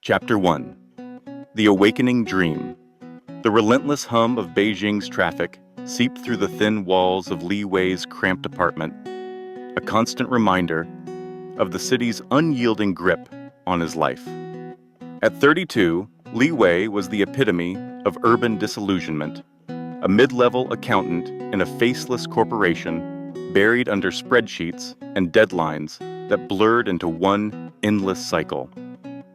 Chapter 1. The Awakening Dream. The relentless hum of Beijing's traffic seeped through the thin walls of Li Wei's cramped apartment, a constant reminder of the city's unyielding grip on his life. At 32, Li Wei was the epitome of urban disillusionment, a mid-level accountant in a faceless corporation buried under spreadsheets and deadlines that blurred into one endless cycle.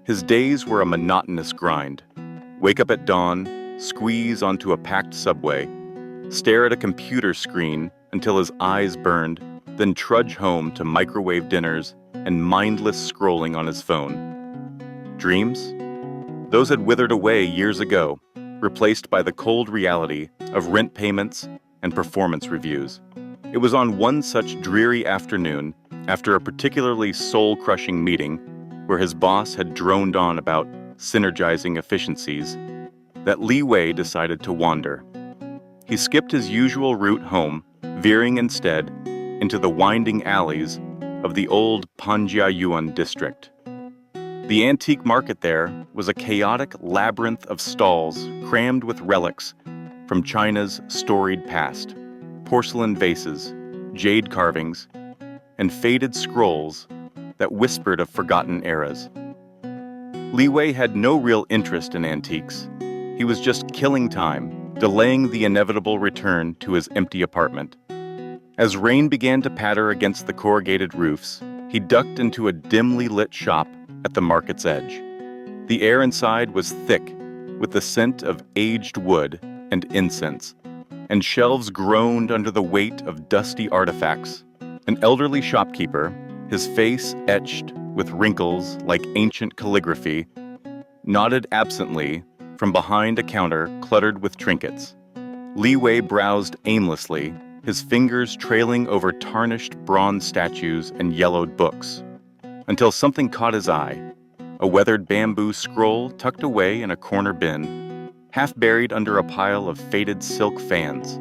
His days were a monotonous grind. Wake up at dawn, squeeze onto a packed subway, stare at a computer screen until his eyes burned, then trudge home to microwave dinners and mindless scrolling on his phone. Dreams? Those had withered away years ago, replaced by the cold reality of rent payments and performance reviews. It was on one such dreary afternoon, after a particularly soul-crushing meeting, where his boss had droned on about synergizing efficiencies, that Li Wei decided to wander. He skipped his usual route home, veering instead into the winding alleys of the old Panjiayuan district. The antique market there was a chaotic labyrinth of stalls crammed with relics from China's storied past, porcelain vases, jade carvings, and faded scrolls that whispered of forgotten eras. Li Wei had no real interest in antiques. He was just killing time, delaying the inevitable return to his empty apartment. As rain began to patter against the corrugated roofs, he ducked into a dimly lit shop at the market's edge. The air inside was thick with the scent of aged wood and incense, and shelves groaned under the weight of dusty artifacts. An elderly shopkeeper, his face etched with wrinkles like ancient calligraphy, nodded absently from behind a counter cluttered with trinkets. Li Wei browsed aimlessly, his fingers trailing over tarnished bronze statues and yellowed books, until something caught his eye, a weathered bamboo scroll tucked away in a corner bin, half buried under a pile of faded silk fans.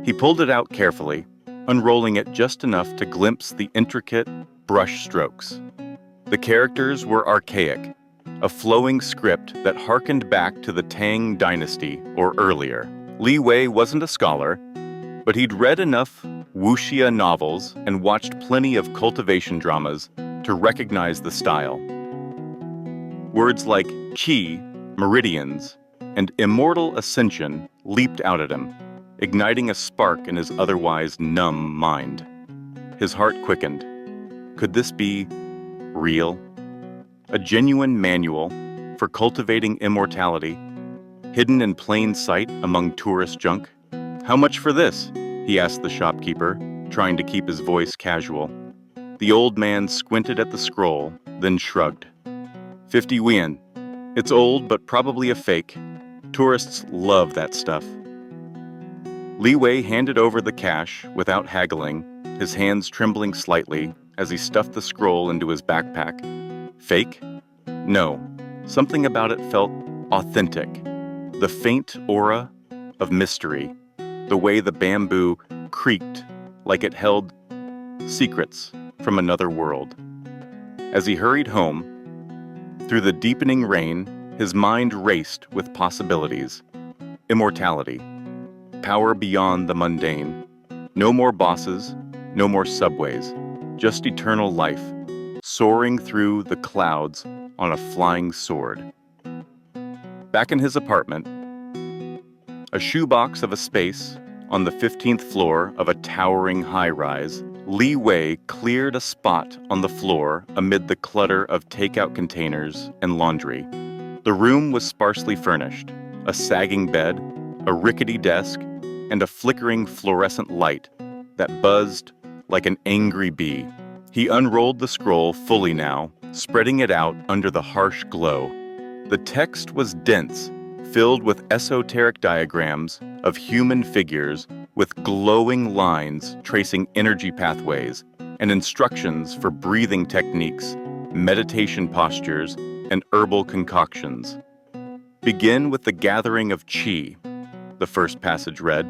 He pulled it out carefully, unrolling it just enough to glimpse the intricate brush strokes. The characters were archaic, a flowing script that harkened back to the Tang Dynasty or earlier. Li Wei wasn't a scholar, but he'd read enough wuxia novels and watched plenty of cultivation dramas to recognize the style. Words like qi, meridians, and immortal ascension leaped out at him, igniting a spark in his otherwise numb mind. His heart quickened. Could this be real? A genuine manual for cultivating immortality, hidden in plain sight among tourist junk? How much for this? He asked the shopkeeper, trying to keep his voice casual. The old man squinted at the scroll, then shrugged. 50 yuan. It's old, but probably a fake. Tourists love that stuff. Li Wei handed over the cash without haggling, his hands trembling slightly as he stuffed the scroll into his backpack. Fake? No. Something about it felt authentic. The faint aura of mystery, the way the bamboo creaked like it held secrets from another world. As he hurried home, through the deepening rain, his mind raced with possibilities. Immortality. Power beyond the mundane. No more bosses, no more subways, just eternal life, soaring through the clouds on a flying sword. Back in his apartment, a shoebox of a space on the 15th floor of a towering high-rise, Li Wei cleared a spot on the floor amid the clutter of takeout containers and laundry. The room was sparsely furnished, a sagging bed, a rickety desk, and a flickering fluorescent light that buzzed like an angry bee. He unrolled the scroll fully now, spreading it out under the harsh glow. The text was dense, filled with esoteric diagrams of human figures with glowing lines tracing energy pathways and instructions for breathing techniques, meditation postures, and herbal concoctions. Begin with the gathering of qi, the first passage read.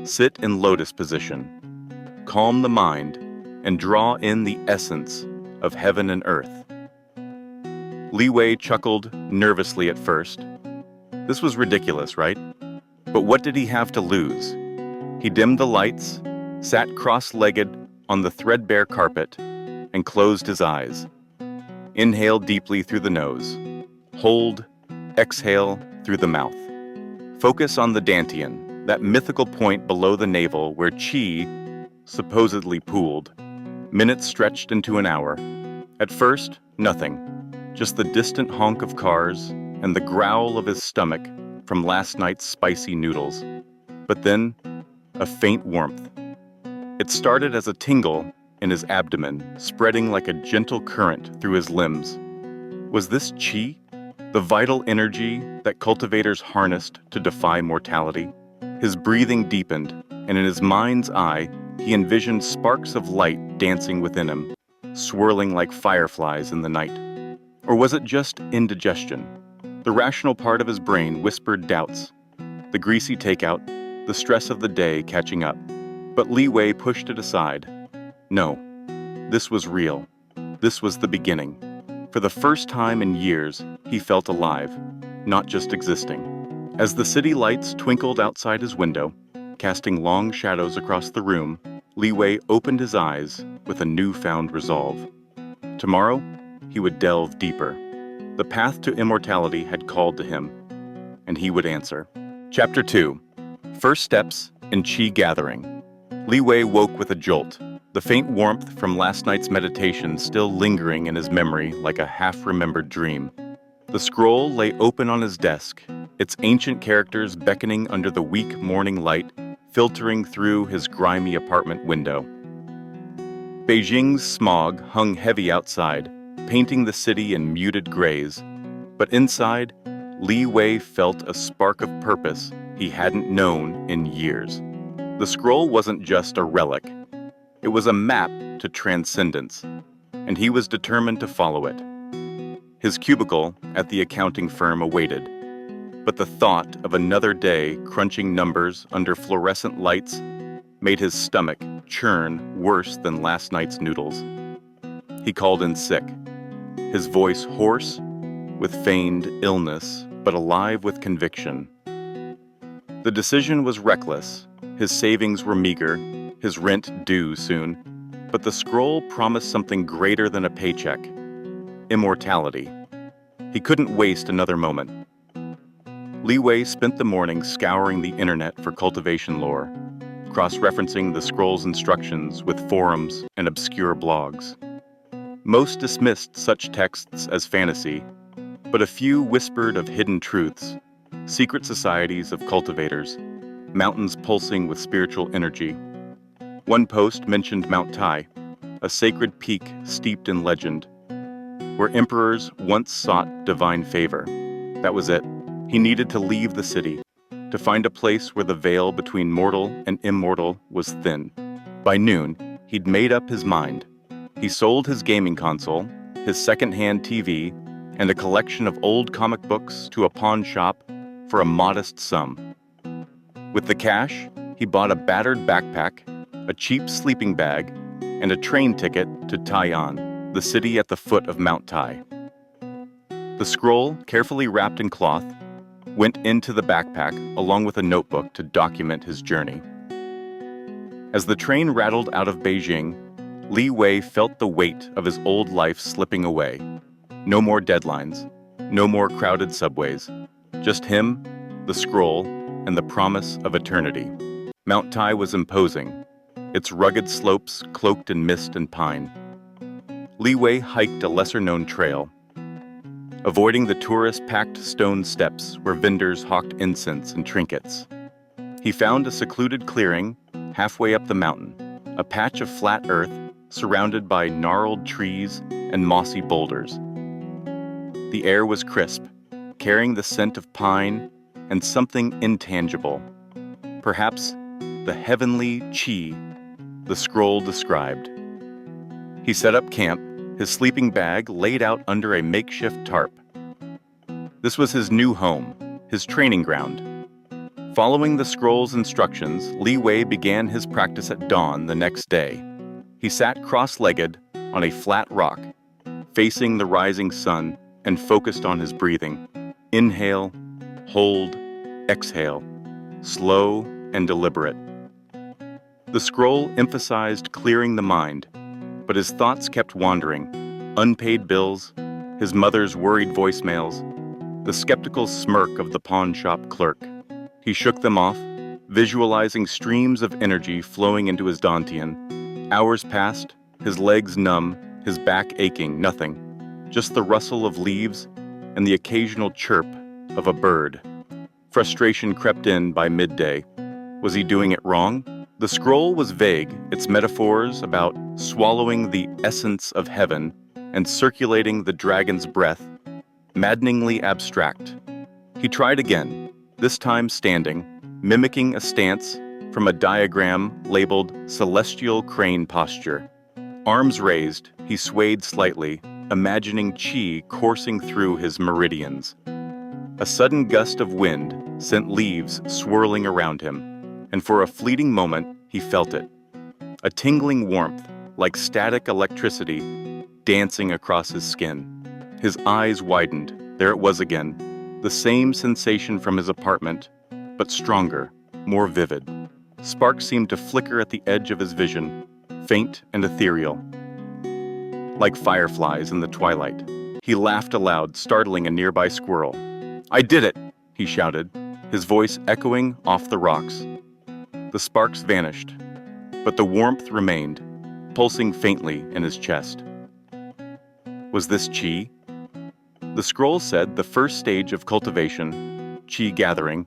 Sit in lotus position. Calm the mind and draw in the essence of heaven and earth. Li Wei chuckled nervously at first. This was ridiculous, right? But what did he have to lose? He dimmed the lights, sat cross-legged on the threadbare carpet, and closed his eyes. Inhale deeply through the nose. Hold, exhale through the mouth. Focus on the dantian, that mythical point below the navel where qi supposedly pooled. Minutes stretched into an hour. At first, nothing. Just the distant honk of cars and the growl of his stomach from last night's spicy noodles. But then, a faint warmth. It started as a tingle in his abdomen, spreading like a gentle current through his limbs. Was this qi, the vital energy that cultivators harnessed to defy mortality? His breathing deepened, and in his mind's eye, he envisioned sparks of light dancing within him, swirling like fireflies in the night. Or was it just indigestion? The rational part of his brain whispered doubts. The greasy takeout, the stress of the day catching up. But Li Wei pushed it aside. No, this was real. This was the beginning. For the first time in years, he felt alive, not just existing. As the city lights twinkled outside his window, casting long shadows across the room, Li Wei opened his eyes with a newfound resolve. Tomorrow, he would delve deeper. The path to immortality had called to him, and he would answer. Chapter 2. First Steps in Qi Gathering. Li Wei woke with a jolt, the faint warmth from last night's meditation still lingering in his memory like a half-remembered dream. The scroll lay open on his desk, its ancient characters beckoning under the weak morning light filtering through his grimy apartment window. Beijing's smog hung heavy outside, painting the city in muted grays. But inside, Li Wei felt a spark of purpose he hadn't known in years. The scroll wasn't just a relic. It was a map to transcendence, and he was determined to follow it. His cubicle at the accounting firm awaited, but the thought of another day crunching numbers under fluorescent lights made his stomach churn worse than last night's noodles. He called in sick, his voice hoarse with feigned illness, but alive with conviction. The decision was reckless. His savings were meager, his rent due soon, but the scroll promised something greater than a paycheck: immortality. He couldn't waste another moment. Li Wei spent the morning scouring the internet for cultivation lore, cross-referencing the scroll's instructions with forums and obscure blogs. Most dismissed such texts as fantasy, but a few whispered of hidden truths, secret societies of cultivators, mountains pulsing with spiritual energy. One post mentioned Mount Tai, a sacred peak steeped in legend, where emperors once sought divine favor. That was it. He needed to leave the city, to find a place where the veil between mortal and immortal was thin. By noon, he'd made up his mind. He sold his gaming console, his second-hand TV, and a collection of old comic books to a pawn shop for a modest sum. With the cash, he bought a battered backpack, a cheap sleeping bag, and a train ticket to Tai'an, the city at the foot of Mount Tai. The scroll, carefully wrapped in cloth, went into the backpack along with a notebook to document his journey. As the train rattled out of Beijing, Li Wei felt the weight of his old life slipping away. No more deadlines, no more crowded subways, just him, the scroll, and the promise of eternity. Mount Tai was imposing, its rugged slopes cloaked in mist and pine. Li Wei hiked a lesser-known trail, avoiding the tourist-packed stone steps where vendors hawked incense and trinkets. He found a secluded clearing halfway up the mountain, a patch of flat earth surrounded by gnarled trees and mossy boulders. The air was crisp, carrying the scent of pine and something intangible, perhaps the heavenly qi the scroll described. He set up camp, his sleeping bag laid out under a makeshift tarp. This was his new home, his training ground. Following the scroll's instructions, Li Wei began his practice at dawn the next day. He sat cross-legged on a flat rock, facing the rising sun and focused on his breathing. Inhale, hold, exhale, slow and deliberate. The scroll emphasized clearing the mind, but his thoughts kept wandering. Unpaid bills, his mother's worried voicemails, the skeptical smirk of the pawn shop clerk. He shook them off, visualizing streams of energy flowing into his dantian. Hours passed, his legs numb, his back aching, nothing. Just the rustle of leaves and the occasional chirp of a bird. Frustration crept in by midday. Was he doing it wrong? The scroll was vague, its metaphors about swallowing the essence of heaven and circulating the dragon's breath, maddeningly abstract. He tried again, this time standing, mimicking a stance from a diagram labeled celestial crane posture. Arms raised, he swayed slightly, imagining chi coursing through his meridians. A sudden gust of wind sent leaves swirling around him, and for a fleeting moment, he felt it. A tingling warmth, like static electricity, dancing across his skin. His eyes widened. There it was again, the same sensation from his apartment, but stronger, more vivid. Sparks seemed to flicker at the edge of his vision, faint and ethereal, like fireflies in the twilight. He laughed aloud, startling a nearby squirrel. "I did it!" he shouted, his voice echoing off the rocks. The sparks vanished, but the warmth remained, pulsing faintly in his chest. Was this chi? The scroll said the first stage of cultivation, chi gathering,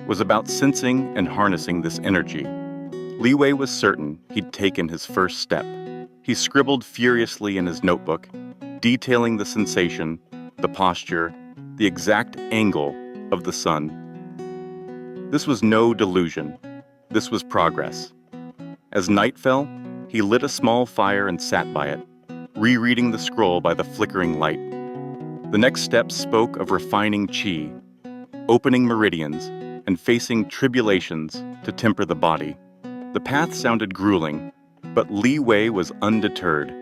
was about sensing and harnessing this energy. Li Wei was certain he'd taken his first step. He scribbled furiously in his notebook, detailing the sensation, the posture, the exact angle of the sun. This was no delusion. This was progress. As night fell, he lit a small fire and sat by it, rereading the scroll by the flickering light. The next steps spoke of refining chi, opening meridians, and facing tribulations to temper the body. The path sounded grueling, but Li Wei was undeterred.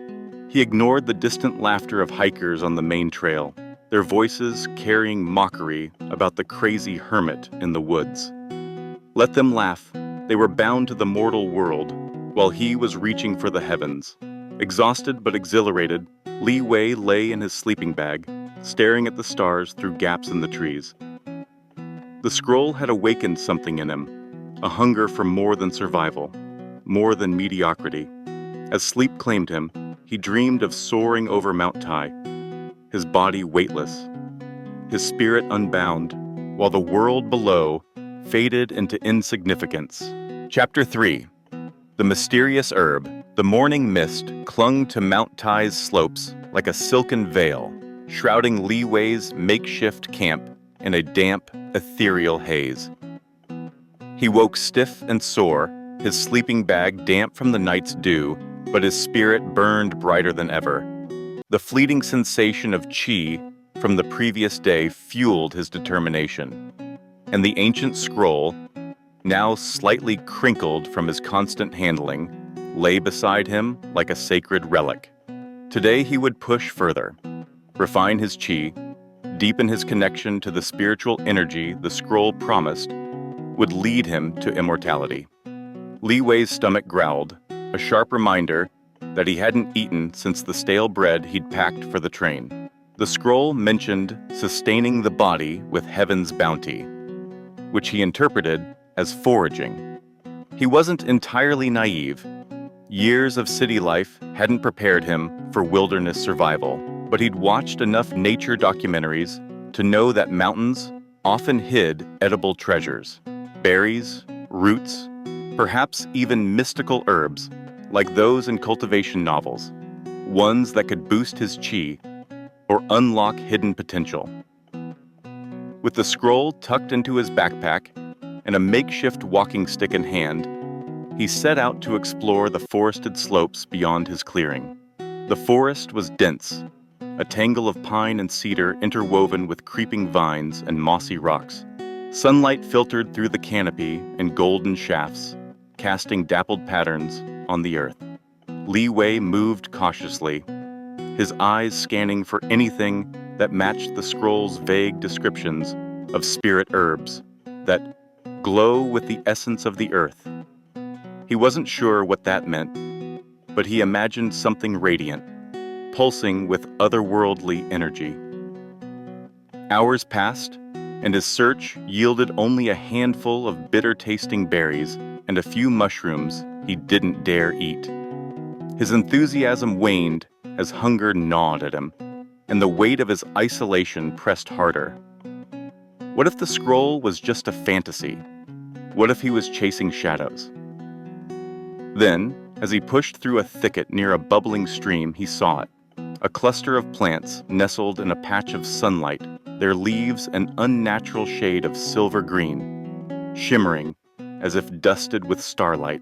He ignored the distant laughter of hikers on the main trail, their voices carrying mockery about the crazy hermit in the woods. Let them laugh. They were bound to the mortal world, while he was reaching for the heavens. Exhausted but exhilarated, Li Wei lay in his sleeping bag, staring at the stars through gaps in the trees. The scroll had awakened something in him, a hunger for more than survival, more than mediocrity. As sleep claimed him, he dreamed of soaring over Mount Tai, his body weightless, his spirit unbound, while the world below faded into insignificance. Chapter 3. The mysterious herb. The morning mist clung to Mount Tai's slopes like a silken veil, shrouding Li Wei's makeshift camp in a damp, ethereal haze. He woke stiff and sore, his sleeping bag damp from the night's dew, but his spirit burned brighter than ever. The fleeting sensation of chi from the previous day fueled his determination, and the ancient scroll, now slightly crinkled from his constant handling, lay beside him like a sacred relic. Today he would push further, refine his chi, deepen his connection to the spiritual energy the scroll promised would lead him to immortality. Li Wei's stomach growled, a sharp reminder that he hadn't eaten since the stale bread he'd packed for the train. The scroll mentioned sustaining the body with heaven's bounty, which he interpreted as foraging. He wasn't entirely naive. Years of city life hadn't prepared him for wilderness survival, but he'd watched enough nature documentaries to know that mountains often hid edible treasures, berries, roots, perhaps even mystical herbs, like those in cultivation novels, ones that could boost his chi or unlock hidden potential. With the scroll tucked into his backpack and a makeshift walking stick in hand, he set out to explore the forested slopes beyond his clearing. The forest was dense, a tangle of pine and cedar interwoven with creeping vines and mossy rocks. Sunlight filtered through the canopy in golden shafts, casting dappled patterns on the earth. Li Wei moved cautiously, his eyes scanning for anything that matched the scroll's vague descriptions of spirit herbs that glow with the essence of the earth. He wasn't sure what that meant, but he imagined something radiant, pulsing with otherworldly energy. Hours passed, and his search yielded only a handful of bitter-tasting berries and a few mushrooms he didn't dare eat. His enthusiasm waned as hunger gnawed at him, and the weight of his isolation pressed harder. What if the scroll was just a fantasy? What if he was chasing shadows? Then, as he pushed through a thicket near a bubbling stream, he saw it. A cluster of plants nestled in a patch of sunlight, their leaves an unnatural shade of silver green, shimmering as if dusted with starlight.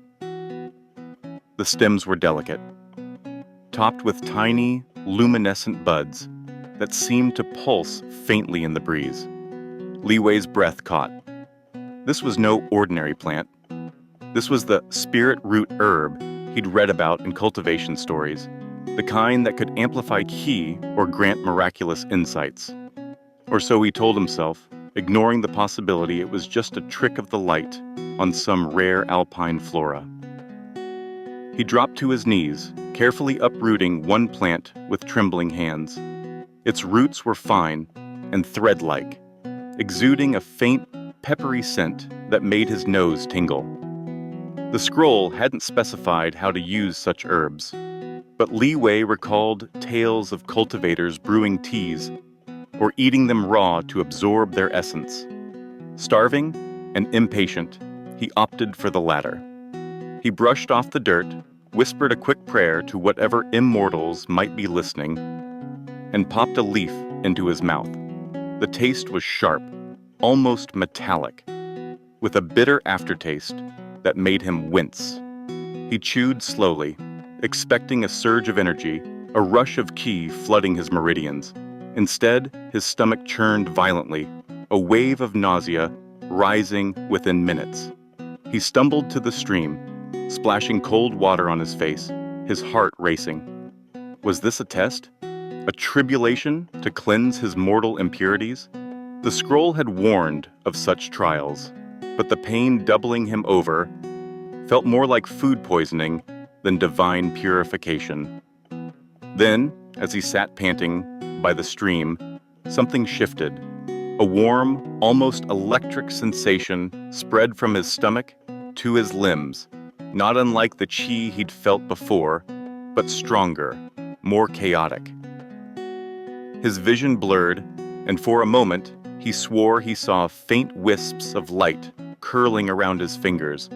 The stems were delicate, topped with tiny, luminescent buds that seemed to pulse faintly in the breeze. Li Wei's breath caught. This was no ordinary plant. This was the spirit root herb he'd read about in cultivation stories, the kind that could amplify ki or grant miraculous insights. Or so he told himself, ignoring the possibility it was just a trick of the light on some rare alpine flora. He dropped to his knees, carefully uprooting one plant with trembling hands. Its roots were fine and thread-like, exuding a faint, peppery scent that made his nose tingle. The scroll hadn't specified how to use such herbs, but Li Wei recalled tales of cultivators brewing teas or eating them raw to absorb their essence. Starving and impatient, he opted for the latter. He brushed off the dirt, whispered a quick prayer to whatever immortals might be listening, and popped a leaf into his mouth. The taste was sharp, almost metallic, with a bitter aftertaste that made him wince. He chewed slowly, expecting a surge of energy, a rush of ki flooding his meridians. Instead, his stomach churned violently, a wave of nausea rising within minutes. He stumbled to the stream, splashing cold water on his face, his heart racing. Was this a test? A tribulation to cleanse his mortal impurities? The scroll had warned of such trials, but the pain doubling him over felt more like food poisoning than divine purification. Then, as he sat panting by the stream, something shifted. A warm, almost electric sensation spread from his stomach to his limbs, not unlike the chi he'd felt before, but stronger, more chaotic. His vision blurred, and for a moment, he swore he saw faint wisps of light curling around his fingers,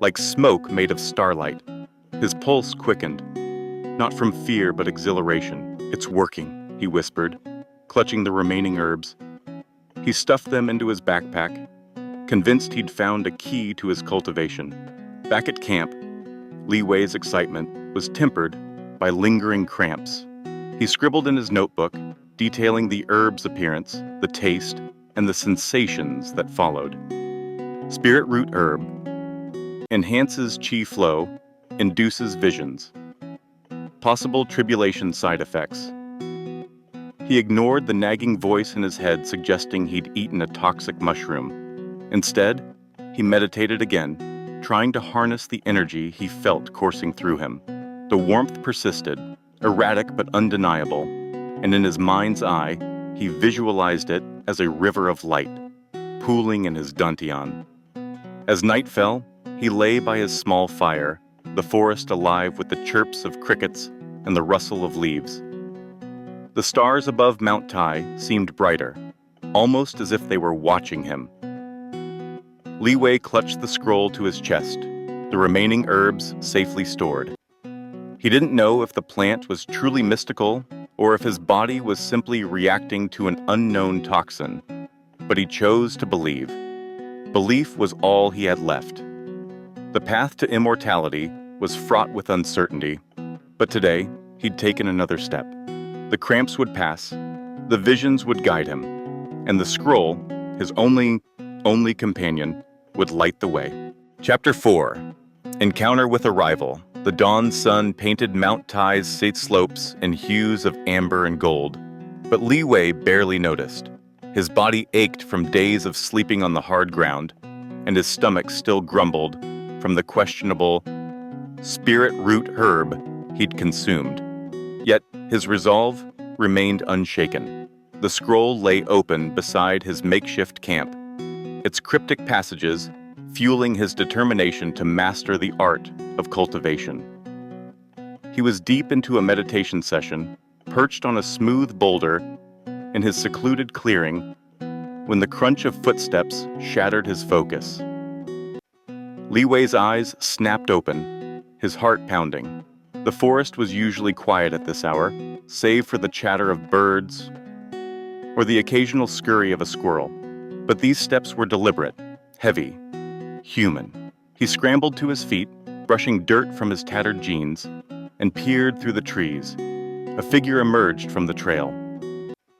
like smoke made of starlight. His pulse quickened, not from fear but exhilaration. "It's working," he whispered, clutching the remaining herbs. He stuffed them into his backpack, convinced he'd found a key to his cultivation. Back at camp, Li Wei's excitement was tempered by lingering cramps. He scribbled in his notebook, detailing the herb's appearance, the taste, and the sensations that followed. Spirit root herb enhances chi flow, induces visions. Possible tribulation side effects. He ignored the nagging voice in his head suggesting he'd eaten a toxic mushroom. Instead, he meditated again, trying to harness the energy he felt coursing through him. The warmth persisted, erratic but undeniable, and in his mind's eye, he visualized it as a river of light, pooling in his dantian. As night fell, he lay by his small fire, the forest alive with the chirps of crickets and the rustle of leaves. The stars above Mount Tai seemed brighter, almost as if they were watching him. Li Wei clutched the scroll to his chest, the remaining herbs safely stored. He didn't know if the plant was truly mystical or if his body was simply reacting to an unknown toxin, but he chose to believe. Belief was all he had left. The path to immortality was fraught with uncertainty, but today he'd taken another step. The cramps would pass, the visions would guide him, and the scroll, his only companion, would light the way. Chapter 4. Encounter with a Rival. The dawn sun painted Mount Tai's slopes in hues of amber and gold. But Li Wei barely noticed. His body ached from days of sleeping on the hard ground, and his stomach still grumbled from the questionable spirit root herb he'd consumed. Yet his resolve remained unshaken. The scroll lay open beside his makeshift camp, its cryptic passages fueling his determination to master the art of cultivation. He was deep into a meditation session, perched on a smooth boulder in his secluded clearing, when the crunch of footsteps shattered his focus. Li Wei's eyes snapped open, his heart pounding. The forest was usually quiet at this hour, save for the chatter of birds or the occasional scurry of a squirrel. But these steps were deliberate, heavy, human. He scrambled to his feet, brushing dirt from his tattered jeans, and peered through the trees. A figure emerged from the trail.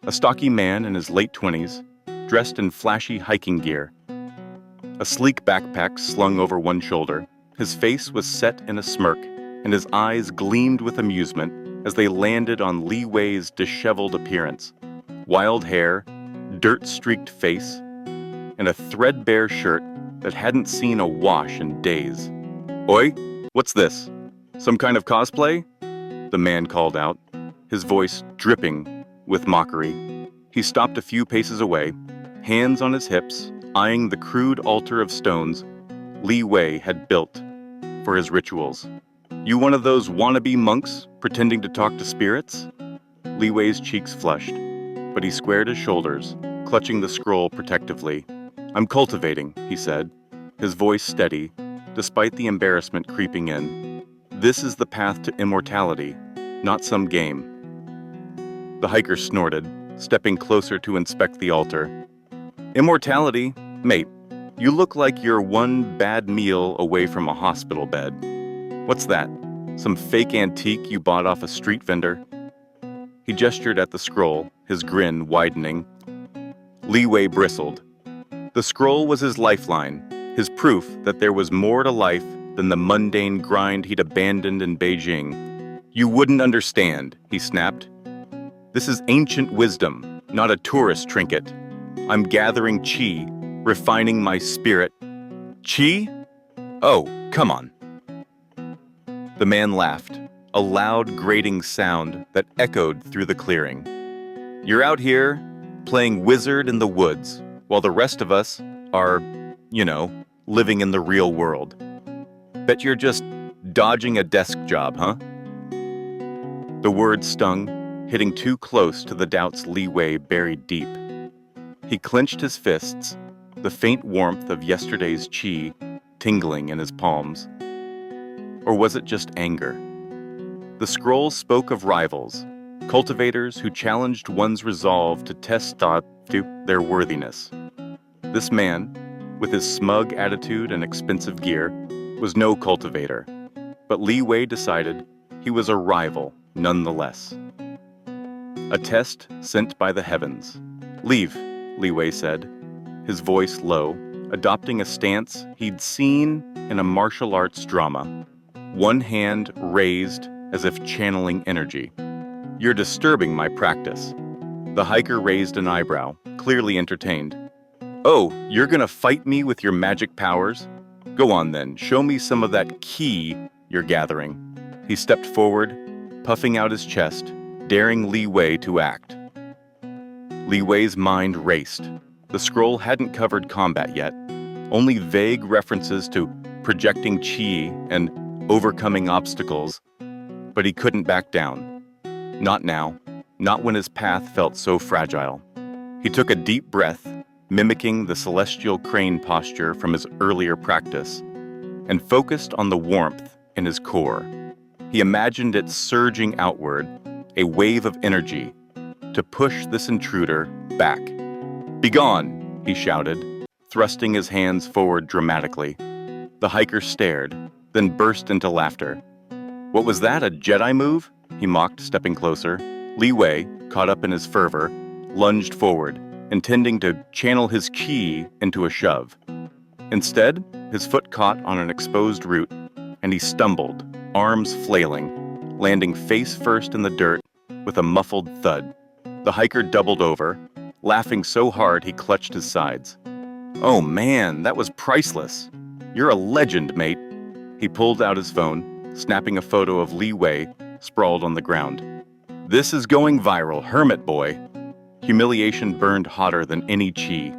A stocky man in his late 20s, dressed in flashy hiking gear. A sleek backpack slung over one shoulder. His face was set in a smirk, and his eyes gleamed with amusement as they landed on Li Wei's disheveled appearance. Wild hair, dirt-streaked face, and a threadbare shirt that hadn't seen a wash in days. "Oi, what's this? Some kind of cosplay?" the man called out, his voice dripping with mockery. He stopped a few paces away, hands on his hips, eyeing the crude altar of stones Li Wei had built for his rituals. "You one of those wannabe monks pretending to talk to spirits?" Li Wei's cheeks flushed, but he squared his shoulders, clutching the scroll protectively. "I'm cultivating," he said, his voice steady, despite the embarrassment creeping in. "This is the path to immortality, not some game." The hiker snorted, stepping closer to inspect the altar. "Immortality? Mate, you look like you're one bad meal away from a hospital bed. What's that? Some fake antique you bought off a street vendor?" He gestured at the scroll, his grin widening. Li Wei bristled. The scroll was his lifeline, his proof that there was more to life than the mundane grind he'd abandoned in Beijing. "You wouldn't understand," he snapped. "This is ancient wisdom, not a tourist trinket. I'm gathering qi, refining my spirit." "Qi? Oh, come on." The man laughed, a loud grating sound that echoed through the clearing. "You're out here, playing wizard in the woods, while the rest of us are, living in the real world. Bet you're just dodging a desk job, huh?" The words stung, hitting too close to the doubts Li Wei buried deep. He clenched his fists, the faint warmth of yesterday's qi tingling in his palms. Or was it just anger? The scroll spoke of rivals, cultivators who challenged one's resolve to test their worthiness. This man, with his smug attitude and expensive gear, was no cultivator, but Li Wei decided he was a rival nonetheless. A test sent by the heavens. "Leave," Li Wei said, his voice low, adopting a stance he'd seen in a martial arts drama, one hand raised as if channeling energy. "You're disturbing my practice." The hiker raised an eyebrow, clearly entertained. "Oh, you're gonna fight me with your magic powers? Go on then, show me some of that qi you're gathering." He stepped forward, puffing out his chest, daring Li Wei to act. Li Wei's mind raced. The scroll hadn't covered combat yet, only vague references to projecting qi and overcoming obstacles, but he couldn't back down. Not now, not when his path felt so fragile. He took a deep breath, mimicking the celestial crane posture from his earlier practice, and focused on the warmth in his core. He imagined it surging outward, a wave of energy, to push this intruder back. "Begone!" he shouted, thrusting his hands forward dramatically. The hiker stared, then burst into laughter. "What was that, a Jedi move?" he mocked, stepping closer. Li Wei, caught up in his fervor, lunged forward, intending to channel his qi into a shove. Instead, his foot caught on an exposed root, and he stumbled, arms flailing, landing face first in the dirt with a muffled thud. The hiker doubled over, laughing so hard he clutched his sides. "Oh man, that was priceless. You're a legend, mate." He pulled out his phone, snapping a photo of Li Wei sprawled on the ground. "This is going viral, hermit boy." Humiliation burned hotter than any chi.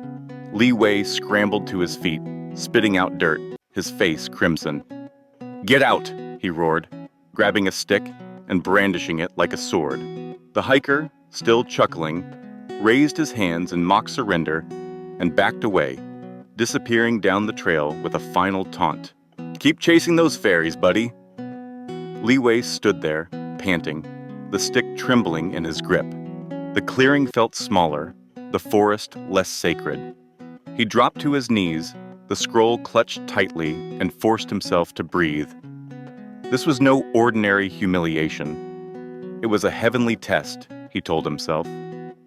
Li Wei scrambled to his feet, spitting out dirt, his face crimson. "Get out!" he roared, grabbing a stick and brandishing it like a sword. The hiker, still chuckling, raised his hands in mock surrender and backed away, disappearing down the trail with a final taunt. "Keep chasing those fairies, buddy." Li Wei stood there, panting, the stick trembling in his grip. The clearing felt smaller, the forest less sacred. He dropped to his knees, the scroll clutched tightly, and forced himself to breathe. This was no ordinary humiliation. It was a heavenly test, he told himself.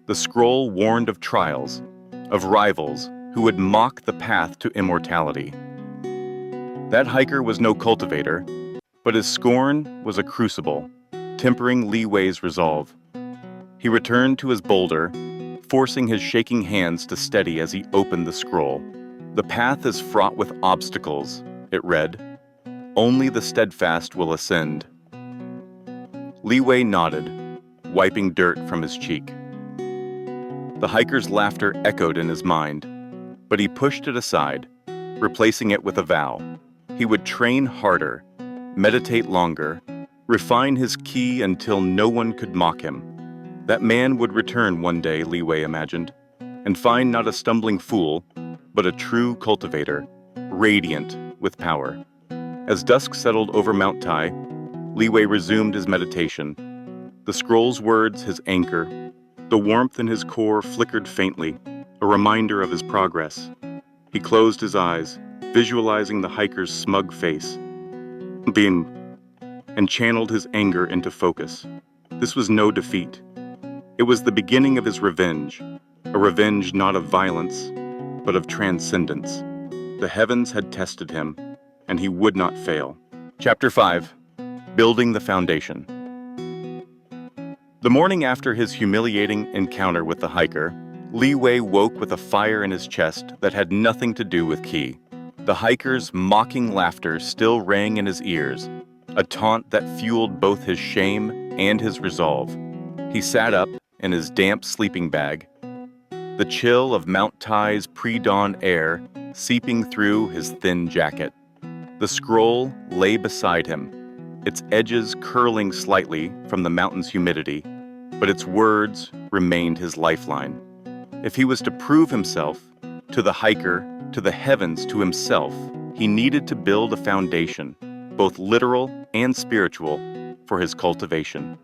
The scroll warned of trials, of rivals who would mock the path to immortality. That hiker was no cultivator, but his scorn was a crucible, tempering Li Wei's resolve. He returned to his boulder, forcing his shaking hands to steady as he opened the scroll. "The path is fraught with obstacles," it read. "Only the steadfast will ascend." Li Wei nodded, wiping dirt from his cheek. The hiker's laughter echoed in his mind, but he pushed it aside, replacing it with a vow. He would train harder, meditate longer, refine his ki until no one could mock him. That man would return one day, Li Wei imagined, and find not a stumbling fool, but a true cultivator, radiant with power. As dusk settled over Mount Tai, Li Wei resumed his meditation. The scroll's words his anchor. The warmth in his core flickered faintly, a reminder of his progress. He closed his eyes, visualizing the hiker's smug face, and channeled his anger into focus. This was no defeat. It was the beginning of his revenge, a revenge not of violence, but of transcendence. The heavens had tested him, and he would not fail. Chapter 5. Building the Foundation. The morning after his humiliating encounter with the hiker, Li Wei woke with a fire in his chest that had nothing to do with Qi. The hiker's mocking laughter still rang in his ears, a taunt that fueled both his shame and his resolve. He sat up in his damp sleeping bag, the chill of Mount Tai's pre-dawn air seeping through his thin jacket. The scroll lay beside him, its edges curling slightly from the mountain's humidity, but its words remained his lifeline. If he was to prove himself, to the hiker, to the heavens, to himself, he needed to build a foundation, both literal and spiritual, for his cultivation.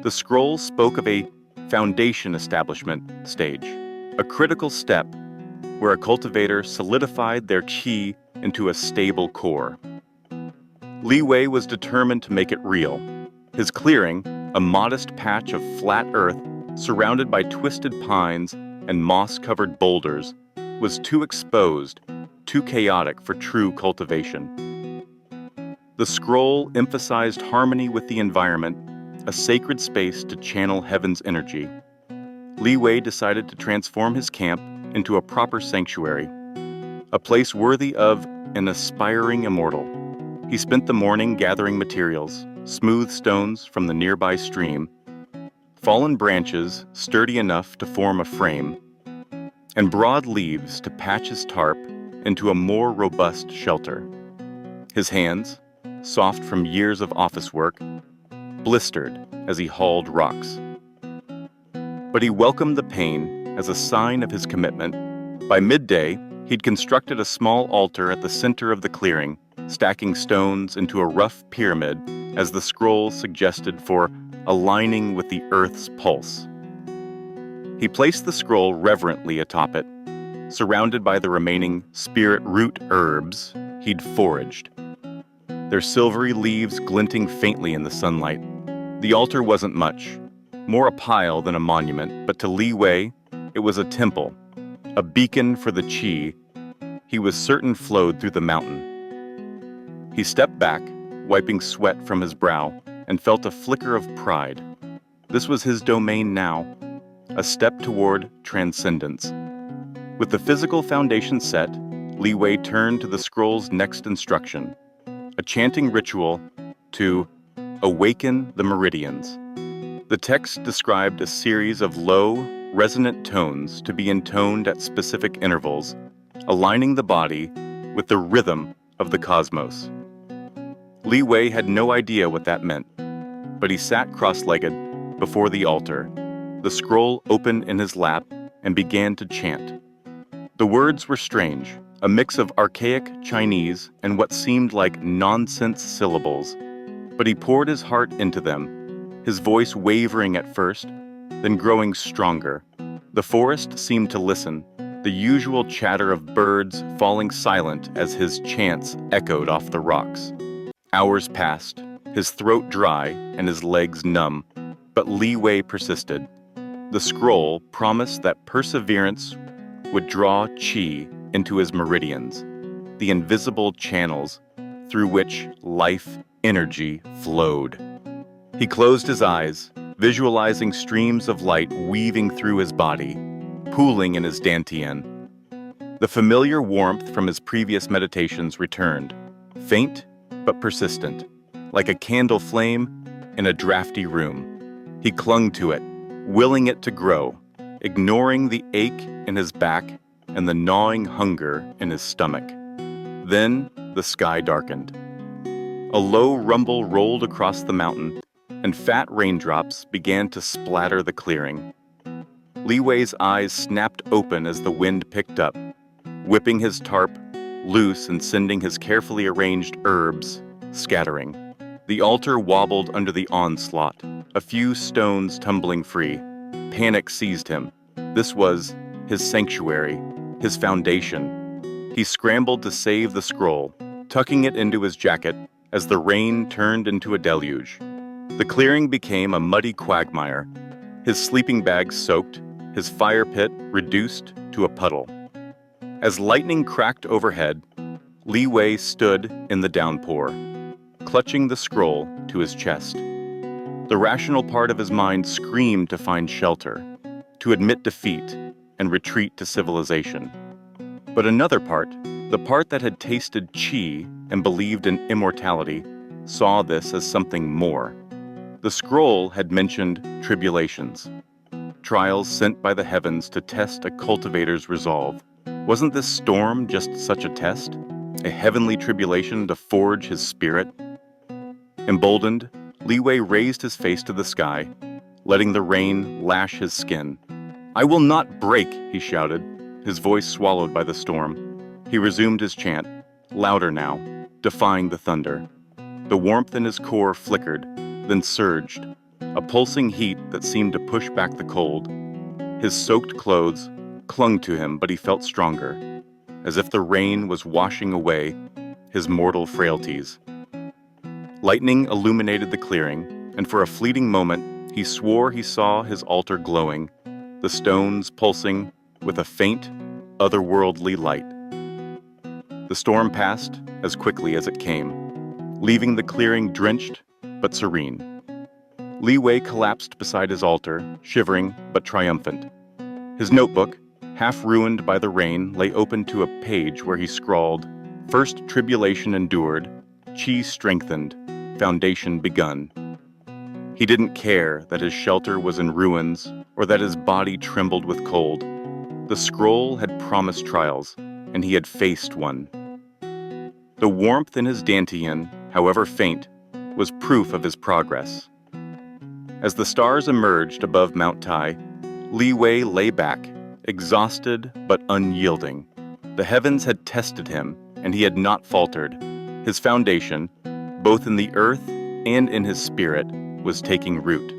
The scroll spoke of a foundation establishment stage, a critical step where a cultivator solidified their qi into a stable core. Li Wei was determined to make it real. His clearing, a modest patch of flat earth surrounded by twisted pines and moss-covered boulders, was too exposed, too chaotic for true cultivation. The scroll emphasized harmony with the environment, a sacred space to channel heaven's energy. Li Wei decided to transform his camp into a proper sanctuary, a place worthy of an aspiring immortal. He spent the morning gathering materials, smooth stones from the nearby stream, fallen branches sturdy enough to form a frame, and broad leaves to patch his tarp into a more robust shelter. His hands, soft from years of office work, blistered as he hauled rocks. But he welcomed the pain as a sign of his commitment. By midday, he'd constructed a small altar at the center of the clearing, stacking stones into a rough pyramid as the scroll suggested for aligning with the earth's pulse. He placed the scroll reverently atop it, surrounded by the remaining spirit root herbs he'd foraged, their silvery leaves glinting faintly in the sunlight. The altar wasn't much, more a pile than a monument, but to Li Wei, it was a temple, a beacon for the qi he was certain flowed through the mountain. He stepped back, wiping sweat from his brow, and felt a flicker of pride. This was his domain now, a step toward transcendence. With the physical foundation set, Li Wei turned to the scroll's next instruction, a chanting ritual to awaken the meridians. The text described a series of low, resonant tones to be intoned at specific intervals, aligning the body with the rhythm of the cosmos. Li Wei had no idea what that meant, but he sat cross-legged before the altar, the scroll open in his lap, and began to chant. The words were strange, a mix of archaic Chinese and what seemed like nonsense syllables, but he poured his heart into them, his voice wavering at first, then growing stronger. The forest seemed to listen, the usual chatter of birds falling silent as his chants echoed off the rocks. Hours passed, his throat dry and his legs numb, but Li Wei persisted. The scroll promised that perseverance would draw qi into his meridians, the invisible channels through which life energy flowed. He closed his eyes, visualizing streams of light weaving through his body, pooling in his dantian. The familiar warmth from his previous meditations returned, faint but persistent, like a candle flame in a drafty room. He clung to it, willing it to grow, ignoring the ache in his back and the gnawing hunger in his stomach. Then the sky darkened. A low rumble rolled across the mountain, and fat raindrops began to splatter the clearing. Li Wei's eyes snapped open as the wind picked up, whipping his tarp loose and sending his carefully arranged herbs scattering. The altar wobbled under the onslaught, a few stones tumbling free. Panic seized him. This was his sanctuary, his foundation. He scrambled to save the scroll, tucking it into his jacket as the rain turned into a deluge. The clearing became a muddy quagmire, his sleeping bag soaked, his fire pit reduced to a puddle. As lightning cracked overhead, Li Wei stood in the downpour, clutching the scroll to his chest. The rational part of his mind screamed to find shelter, to admit defeat and retreat to civilization. But another part, the part that had tasted qi and believed in immortality, saw this as something more. The scroll had mentioned tribulations, trials sent by the heavens to test a cultivator's resolve. Wasn't this storm just such a test? A heavenly tribulation to forge his spirit? Emboldened, Li Wei raised his face to the sky, letting the rain lash his skin. "I will not break," he shouted, his voice swallowed by the storm. He resumed his chant, louder now, defying the thunder. The warmth in his core flickered, then surged, a pulsing heat that seemed to push back the cold. His soaked clothes clung to him, but he felt stronger, as if the rain was washing away his mortal frailties. Lightning illuminated the clearing, and for a fleeting moment, he swore he saw his altar glowing, the stones pulsing with a faint, otherworldly light. The storm passed as quickly as it came, leaving the clearing drenched but serene. Li Wei collapsed beside his altar, shivering but triumphant. His notebook, half ruined by the rain, lay open to a page where he scrawled, "First tribulation endured, qi strengthened, foundation begun." He didn't care that his shelter was in ruins or that his body trembled with cold. The scroll had promised trials, and he had faced one. The warmth in his dantian, however faint, was proof of his progress. As the stars emerged above Mount Tai, Li Wei lay back, exhausted but unyielding. The heavens had tested him, and he had not faltered. His foundation, both in the earth and in his spirit, was taking root.